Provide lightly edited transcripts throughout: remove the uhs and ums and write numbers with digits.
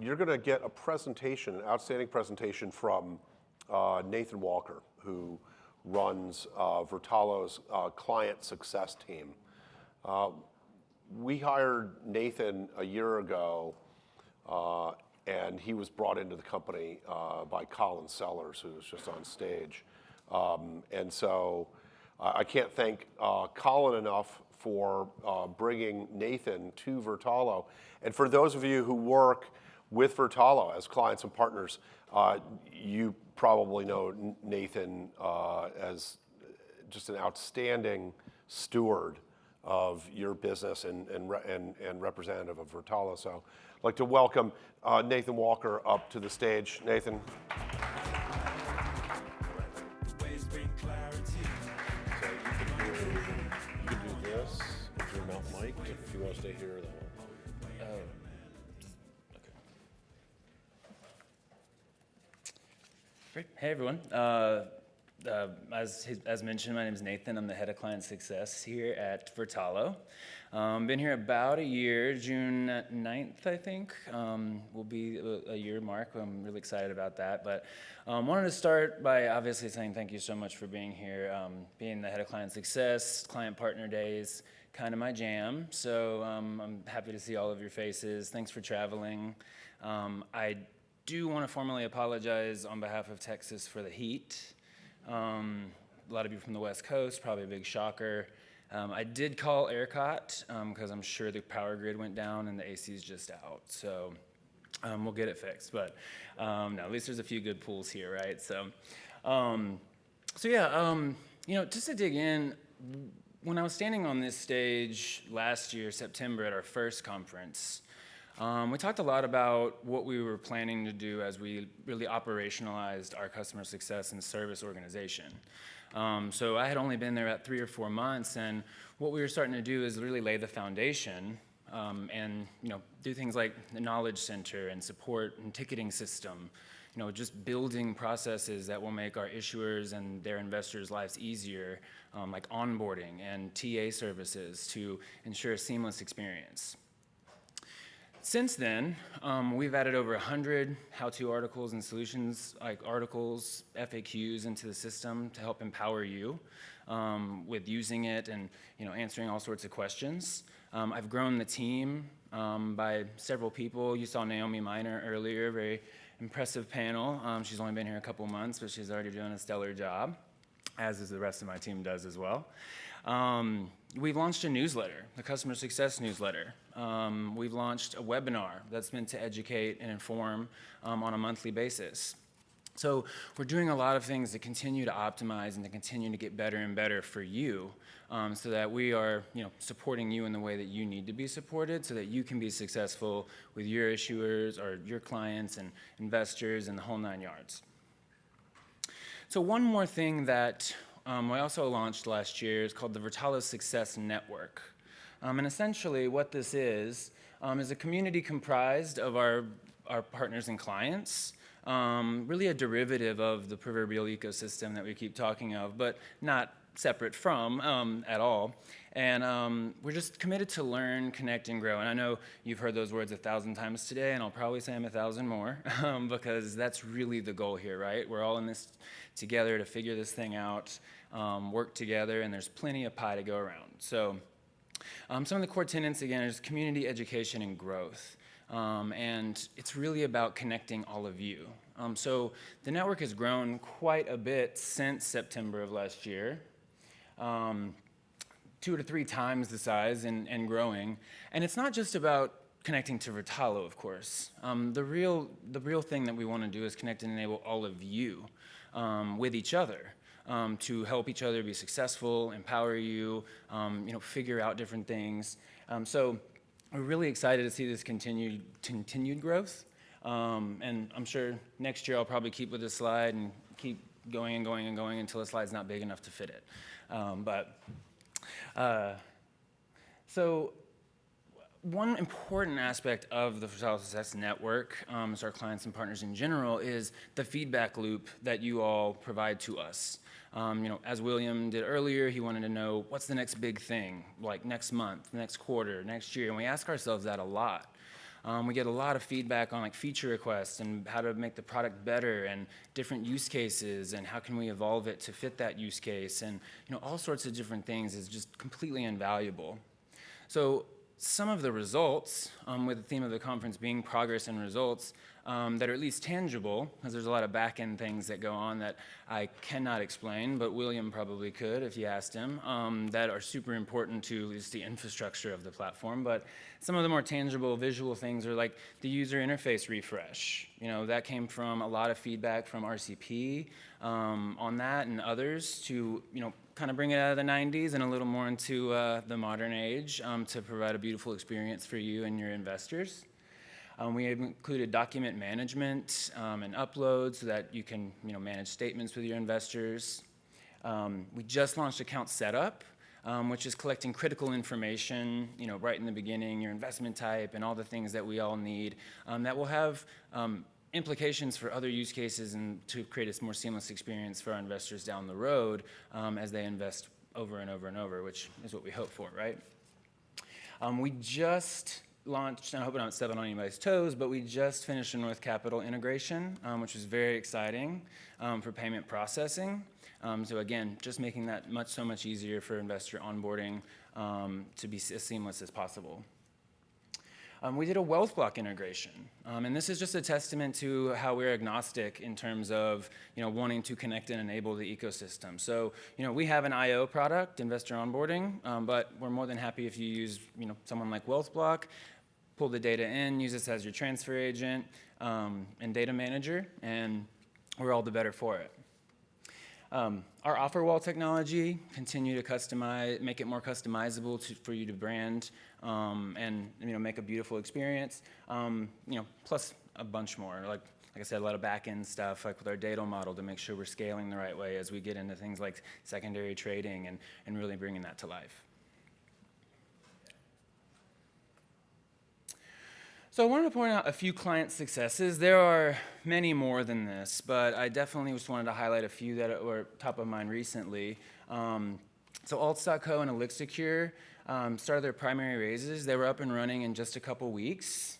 you're going to get a presentation, an outstanding presentation from Nathan Walker, who runs Vertalo's client success team. We hired Nathan a year ago, and he was brought into the company by Colin Sellers, who was just on stage. And so I can't thank Colin enough for bringing Nathan to Vertalo. And for those of you who work with Vertalo as clients and partners, you probably know Nathan as just an outstanding steward of your business and representative of Vertalo. So I'd like to welcome Nathan Walker up to the stage. Nathan. If you want to stay here, then okay. Great. Hey, everyone. As mentioned, my name is Nathan. I'm the head of client success here at Vertalo. Been here about a year. June 9th, I think, will be a year mark. I'm really excited about that. But wanted to start by obviously saying thank you so much for being here. Being the head of client success, client partner days, kind of my jam. So I'm happy to see all of your faces. Thanks for traveling. I do want to formally apologize on behalf of Texas for the heat. A lot of you from the West Coast, probably a big shocker. I did call ERCOT because I'm sure the power grid went down and the AC is just out. So we'll get it fixed. But no, at least there's a few good pools here, right? So yeah, just to dig in, when I was standing on this stage last year, September, at our first conference, we talked a lot about what we were planning to do as we really operationalized our customer success and service organization. So I had only been there about 3 or 4 months, and what we were starting to do is really lay the foundation and do things like the knowledge center and support and ticketing system. Just building processes that will make our issuers and their investors' lives easier, like onboarding and TA services to ensure a seamless experience. Since then, we've added over 100 how-to articles and solutions, like articles, FAQs into the system to help empower you with using it and answering all sorts of questions. I've grown the team by several people. You saw Naomi Miner earlier, very impressive panel. She's only been here a couple months, but she's already doing a stellar job, as is the rest of my team does as well. We've launched a newsletter, the customer success newsletter. We've launched a webinar that's meant to educate and inform on a monthly basis. So we're doing a lot of things to continue to optimize and to continue to get better and better for you, so that we are supporting you in the way that you need to be supported, so that you can be successful with your issuers or your clients and investors and the whole 9 yards. So one more thing that we also launched last year is called the Vertalo Success Network. And essentially what this is a community comprised of our partners and clients, really a derivative of the proverbial ecosystem that we keep talking of, but not separate from at all. And we're just committed to learn, connect, and grow. And I know you've heard those words 1,000 times today, and I'll probably say them 1,000 more, because that's really the goal here, right? We're all in this together to figure this thing out, work together, and there's plenty of pie to go around. So some of the core tenets, again, is community, education, and growth. And it's really about connecting all of you. So the network has grown quite a bit since September of last year. 2 to 3 times the size and growing. And it's not just about connecting to Vertalo, of course. The real thing that we want to do is connect and enable all of you with each other to help each other be successful, empower you, figure out different things. So we're really excited to see this continued growth. And I'm sure next year I'll probably keep with this slide and keep going and going and going until the slide's not big enough to fit it. So one important aspect of the Vertalo Success Network, as our clients and partners in general, is the feedback loop that you all provide to us. As William did earlier, he wanted to know what's the next big thing, like next month, next quarter, next year, and we ask ourselves that a lot. We get a lot of feedback on like feature requests and how to make the product better and different use cases and how can we evolve it to fit that use case, and all sorts of different things is just completely invaluable. So some of the results, with the theme of the conference being progress and results, that are at least tangible, because there's a lot of back-end things that go on that I cannot explain, but William probably could if you asked him, that are super important to just the infrastructure of the platform. But some of the more tangible visual things are like the user interface refresh. That came from a lot of feedback from RCP on that and others to, kind of bring it out of the 90s and a little more into the modern age to provide a beautiful experience for you and your investors. We have included document management and upload so that you can manage statements with your investors. We just launched account setup, which is collecting critical information right in the beginning, your investment type and all the things that we all need that will have implications for other use cases and to create a more seamless experience for our investors down the road as they invest over and over and over, which is what we hope for, right? We just launched, and I hope I'm not stepping on anybody's toes, but we just finished a North Capital integration, which was very exciting for payment processing. So again, just making that so much easier for investor onboarding to be as seamless as possible. We did a wealth block integration, and this is just a testament to how we're agnostic in terms of wanting to connect and enable the ecosystem. So we have an IO product, investor onboarding, but we're more than happy if you use someone like wealth block, pull the data in, use this as your transfer agent and data manager, and we're all the better for it. Our offer wall technology, continue to customize, make it more customizable for you to brand and make a beautiful experience. Plus a bunch more. Like I said, a lot of back-end stuff, like with our data model, to make sure we're scaling the right way as we get into things like secondary trading and really bringing that to life. So I wanted to point out a few client successes. There are many more than this, but I definitely just wanted to highlight a few that were top of mind recently. So Alts.co and Elixir started their primary raises. They were up and running in just a couple weeks,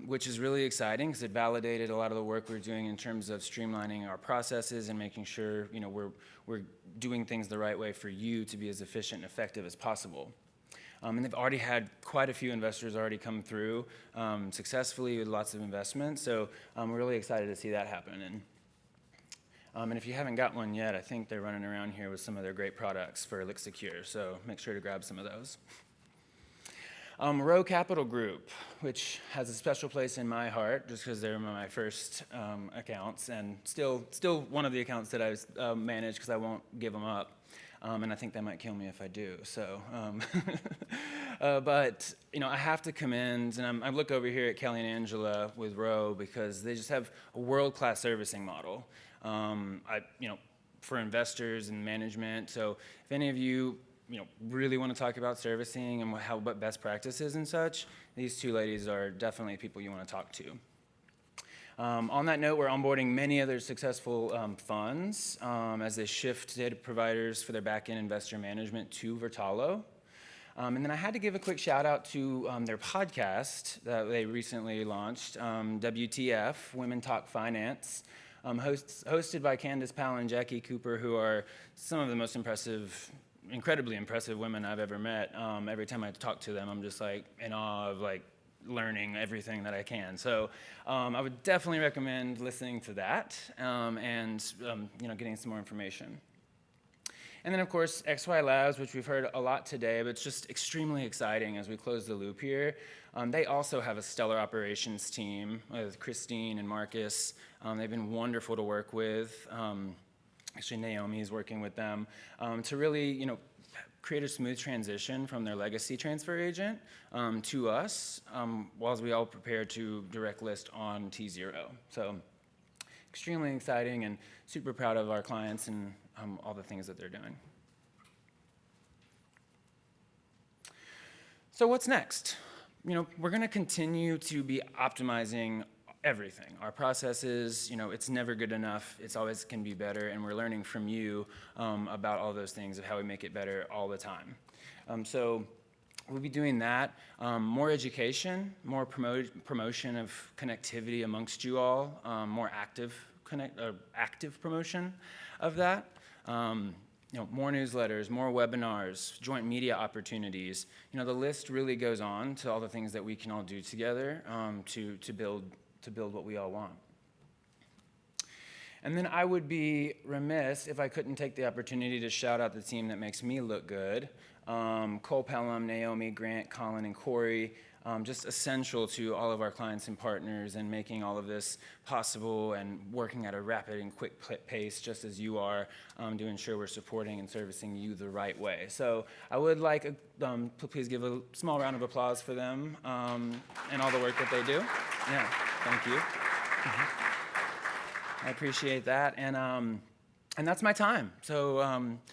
which is really exciting because it validated a lot of the work we're doing in terms of streamlining our processes and making sure we're doing things the right way for you to be as efficient and effective as possible. And they've already had quite a few investors already come through successfully with lots of investment. So we're really excited to see that happen. And if you haven't got one yet, I think they're running around here with some of their great products for Elixir. So make sure to grab some of those. Row Capital Group, which has a special place in my heart just because they're my first accounts and still one of the accounts that I manage because I won't give them up. And I think they might kill me if I do. So, but I have to commend, and I look over here at Kelly and Angela with Row because they just have a world-class servicing model. For investors and management. So, if any of you really want to talk about servicing and what best practices and such, these two ladies are definitely people you want to talk to. On that note, we're onboarding many other successful funds as they shift data providers for their back-end investor management to Vertalo. And then I had to give a quick shout out to their podcast that they recently launched, WTF, Women Talk Finance, hosted by Candace Powell and Jackie Cooper, who are some of the most incredibly impressive women I've ever met. Every time I talk to them, I'm just like in awe of learning everything that I can. So I would definitely recommend listening to that and getting some more information. And then, of course, XY Labs, which we've heard a lot today, but it's just extremely exciting as we close the loop here. They also have a stellar operations team with Christine and Marcus. They've been wonderful to work with. Actually, Naomi is working with them to really, create a smooth transition from their legacy transfer agent to us, while we all prepare to direct list on T0. So extremely exciting and super proud of our clients and all the things that they're doing. So what's next? We're going to continue to be optimizing everything. Our processes, it's never good enough. It's always can be better, and we're learning from you about all those things of how we make it better all the time. So we'll be doing that. More education, more promotion of connectivity amongst you all, more active promotion of that. More newsletters, more webinars, joint media opportunities. The list really goes on to all the things that we can all do together to build what we all want. And then I would be remiss if I couldn't take the opportunity to shout out the team that makes me look good. Cole Pelham, Naomi, Grant, Colin, and Corey, just essential to all of our clients and partners and making all of this possible and working at a rapid and quick pace, just as you are, to ensure we're supporting and servicing you the right way. So I would like please give a small round of applause for them and all the work that they do. Yeah, thank you. I appreciate that, and that's my time. So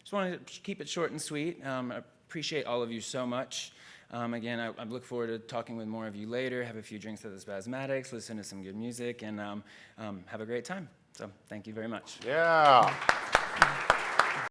just wanted to keep it short and sweet. I appreciate all of you so much. Again, I look forward to talking with more of you later, have a few drinks at the Spasmatics, listen to some good music, and have a great time. So thank you very much. Yeah.